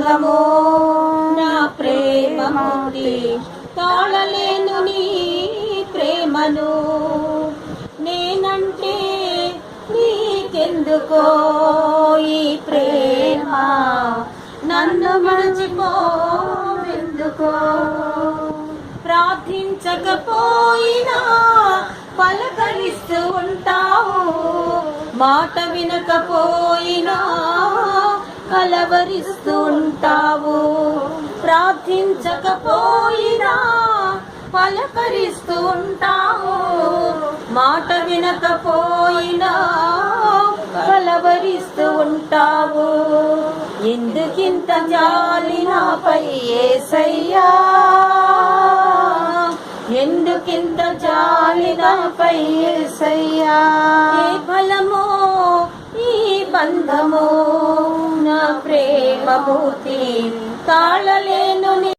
బంధము నా ప్రేమమూర్తి తాళలేను నీ ప్రేమను నేనంటే నీకెందుకో ఈ ప్రేమ నన్ను మరచిపోవెందుకో ప్రార్థించకపోయినా పలకరిస్తూ ఉంటావు మాట వినకపోయినా కలవరిస్తూ ఉంటావు ప్రార్థించకపోయినా పలకరిస్తూ ఉంటావు మాట వినకపోయినా కలవరిస్తూ ఉంటావు ఎందుకింత జాలి నాపై యేసయ్యా ఎందుకింత జాలి నాపై యేసయ్యా ఏ బలమో ఈ బంధము నా ప్రేమమూర్తి తాళలే